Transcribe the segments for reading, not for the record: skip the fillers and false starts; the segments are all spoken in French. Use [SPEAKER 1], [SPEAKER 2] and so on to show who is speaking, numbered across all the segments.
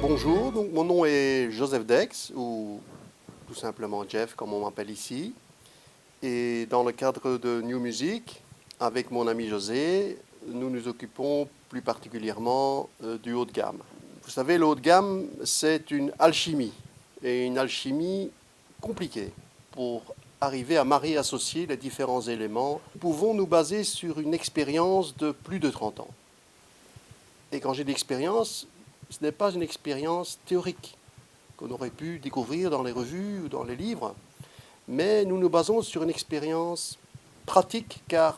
[SPEAKER 1] Bonjour, donc mon nom est Joseph Dex, ou tout simplement Jeff comme on m'appelle ici. Et dans le cadre de New Music, avec mon ami José, nous nous occupons plus particulièrement du haut de gamme. Vous savez, le haut de gamme, c'est une alchimie, et une alchimie compliquée. Pour arriver à marier, associer les différents éléments, nous pouvons nous baser sur une expérience de plus de 30 ans. Et quand j'ai d'expérience, ce n'est pas une expérience théorique qu'on aurait pu découvrir dans les revues ou dans les livres, mais nous nous basons sur une expérience pratique, car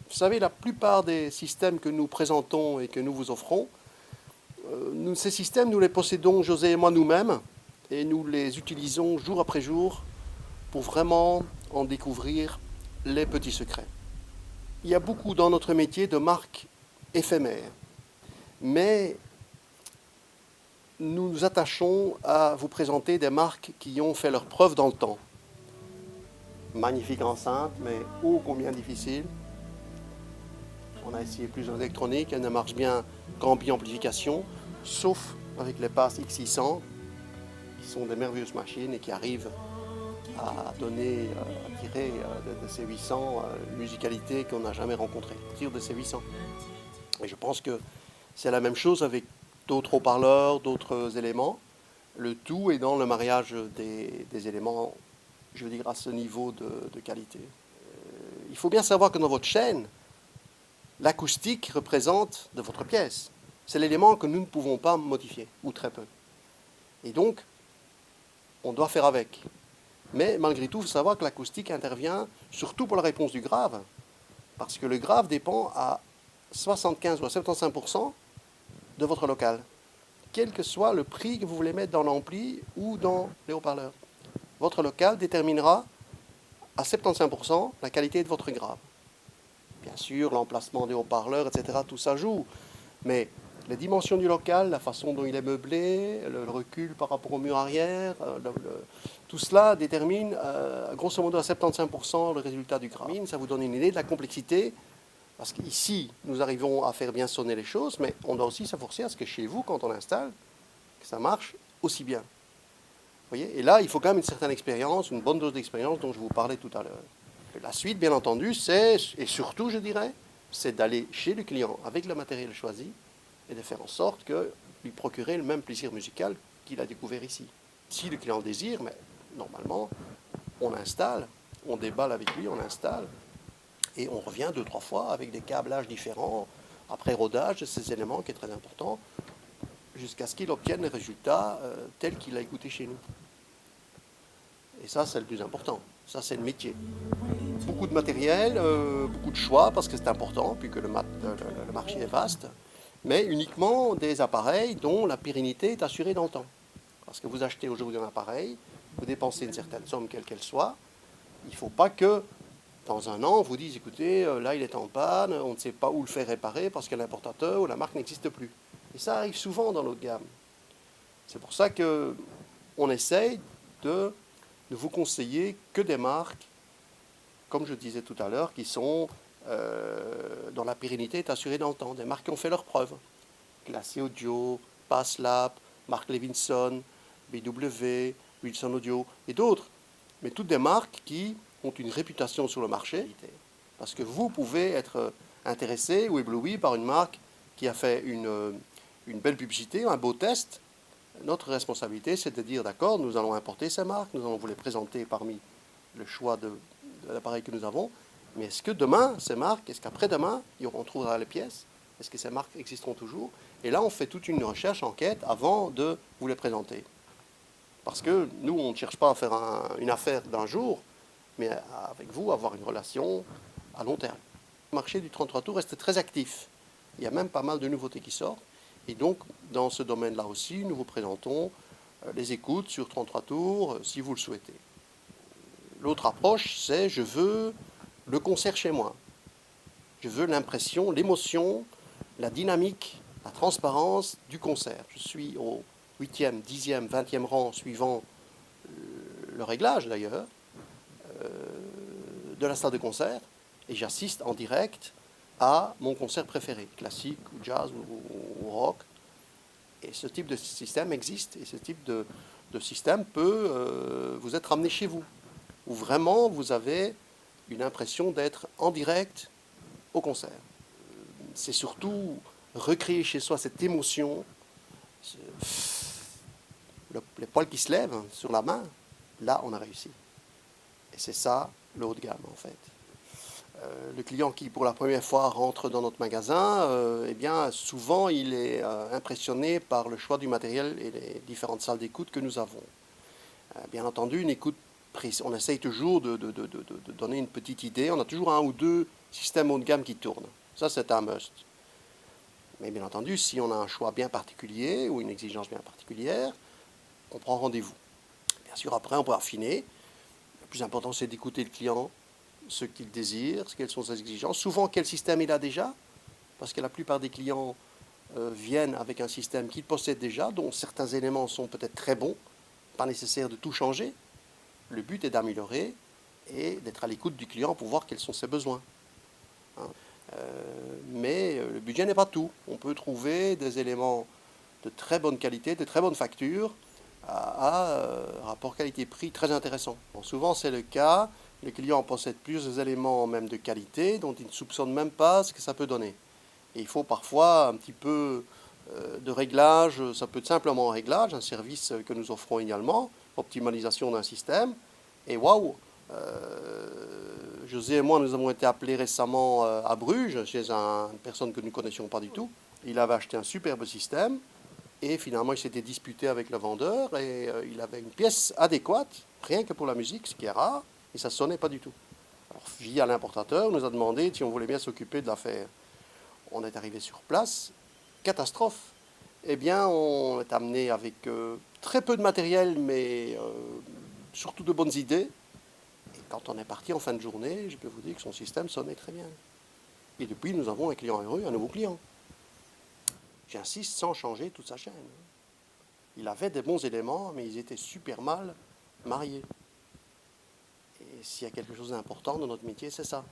[SPEAKER 1] vous savez, la plupart des systèmes que nous présentons et que nous vous offrons, ces systèmes, nous les possédons, José et moi, nous-mêmes, et nous les utilisons jour après jour pour vraiment en découvrir les petits secrets. Il y a beaucoup dans notre métier de marques éphémères, mais nous nous attachons à vous présenter des marques qui ont fait leur preuve dans le temps. Magnifique enceinte, mais ô combien difficile. On a essayé plusieurs électroniques, elles ne marchent bien qu'en bi-amplification, sauf avec les passes X600, qui sont des merveilleuses machines et qui arrivent à donner, à tirer de ces 800 une musicalité qu'on n'a jamais rencontrée, tire de ces 800. Et je pense que c'est la même chose avec d'autres haut-parleurs, d'autres éléments. Le tout est dans le mariage des éléments, je veux dire, à ce niveau de qualité. Il faut bien savoir que dans votre chaîne, l'acoustique représente de votre pièce. C'est l'élément que nous ne pouvons pas modifier, ou très peu. Et donc, on doit faire avec. Mais malgré tout, il faut savoir que l'acoustique intervient surtout pour la réponse du grave, parce que le grave dépend à 75 ou à 75% de votre local, quel que soit le prix que vous voulez mettre dans l'ampli ou dans les haut-parleurs. Votre local déterminera à 75% la qualité de votre grave. Bien sûr, l'emplacement des haut-parleurs, etc., tout ça joue, mais les dimensions du local, la façon dont il est meublé, le recul par rapport au mur arrière, tout cela détermine grosso modo à 75% le résultat du grave. Ça vous donne une idée de la complexité. Parce qu'ici, nous arrivons à faire bien sonner les choses, mais on doit aussi s'efforcer à ce que chez vous, quand on installe, que ça marche aussi bien. Vous voyez ? Et là, il faut quand même une certaine expérience, une bonne dose d'expérience dont je vous parlais tout à l'heure. La suite, bien entendu, c'est, et surtout, je dirais, c'est d'aller chez le client avec le matériel choisi et de faire en sorte que lui procurer le même plaisir musical qu'il a découvert ici. Si le client le désire, mais normalement, on installe, on déballe avec lui, on installe, et on revient 2-3 fois avec des câblages différents, après rodage de ces éléments qui est très important, jusqu'à ce qu'il obtienne les résultats tels qu'il a écouté chez nous. Et ça, c'est le plus important. Ça, c'est le métier. Beaucoup de matériel, beaucoup de choix, parce que c'est important, puisque le marché est vaste, mais uniquement des appareils dont la pérennité est assurée dans le temps. Parce que vous achetez aujourd'hui un appareil, vous dépensez une certaine somme, quelle qu'elle soit, il ne faut pas que dans un an, on vous dit, écoutez, là il est en panne, on ne sait pas où le faire réparer parce que l'importateur ou la marque n'existe plus. Et ça arrive souvent dans l'haut de gamme. C'est pour ça qu'on essaye de ne vous conseiller que des marques, comme je disais tout à l'heure, qui sont dont la pérennité est assurée dans le temps. Des marques qui ont fait leurs preuves. Classy Audio, Passlap, Mark Levinson, BW, Wilson Audio et d'autres. Mais toutes des marques qui ont une réputation sur le marché, parce que vous pouvez être intéressé ou ébloui par une marque qui a fait une belle publicité, un beau test. Notre responsabilité, c'est de dire, d'accord, nous allons importer ces marques, nous allons vous les présenter parmi le choix de l'appareil que nous avons, mais est-ce que demain, ces marques, est-ce qu'après-demain, on trouvera les pièces? Est-ce que ces marques existeront toujours? Et là, on fait toute une recherche, enquête, avant de vous les présenter. Parce que nous, on ne cherche pas à faire une affaire d'un jour, mais avec vous, avoir une relation à long terme. Le marché du 33 tours reste très actif. Il y a même pas mal de nouveautés qui sortent. Et donc, dans ce domaine-là aussi, nous vous présentons les écoutes sur 33 tours, si vous le souhaitez. L'autre approche, c'est je veux le concert chez moi. Je veux l'impression, l'émotion la dynamique, la transparence du concert. Je suis au 8e, 10e, 20e rang, suivant le réglage d'ailleurs, de la salle de concert, et j'assiste en direct à mon concert préféré, classique ou jazz ou rock. Et ce type de système existe, et ce type de système peut vous être amené chez vous, où vraiment vous avez une impression d'être en direct au concert. C'est surtout recréer chez soi cette émotion, les poils qui se lèvent sur la main, là on a réussi. Et c'est ça le haut de gamme en fait. Le client qui pour la première fois rentre dans notre magasin, eh bien souvent il est impressionné par le choix du matériel et les différentes salles d'écoute que nous avons. Bien entendu, une écoute prise, on essaye toujours de donner une petite idée, on a toujours un ou deux systèmes haut de gamme qui tournent. Ça c'est un must. Mais bien entendu, si on a un choix bien particulier ou une exigence bien particulière, on prend rendez-vous. Bien sûr, après, on peut affiner. Le plus important, c'est d'écouter le client, ce qu'il désire, quelles sont ses exigences. Souvent, quel système il a déjà, parce que la plupart des clients viennent avec un système qu'ils possèdent déjà, dont certains éléments sont peut-être très bons, pas nécessaire de tout changer. Le but est d'améliorer et d'être à l'écoute du client pour voir quels sont ses besoins. Mais le budget n'est pas tout. On peut trouver des éléments de très bonne qualité, de très bonne facture, à rapport qualité-prix très intéressant. Bon, souvent c'est le cas, les clients possèdent plusieurs éléments même de qualité dont ils ne soupçonnent même pas ce que ça peut donner. Et il faut parfois un petit peu de réglage, ça peut être simplement un réglage, un service que nous offrons également, optimalisation d'un système, et waouh, José et moi, nous avons été appelés récemment à Bruges, chez une personne que nous ne connaissions pas du tout. Il avait acheté un superbe système et finalement il s'était disputé avec le vendeur et il avait une pièce adéquate, rien que pour la musique, ce qui est rare, et ça ne sonnait pas du tout. Alors, via l'importateur, on nous a demandé si on voulait bien s'occuper de l'affaire. On est arrivé sur place, catastrophe. Eh bien, on est amené avec très peu de matériel, mais surtout de bonnes idées. Et quand on est parti en fin de journée, je peux vous dire que son système sonnait très bien. Et depuis, nous avons un client heureux, un nouveau client. J'insiste, sans changer toute sa chaîne. Il avait des bons éléments, mais ils étaient super mal mariés. Et s'il y a quelque chose d'important dans notre métier, c'est ça.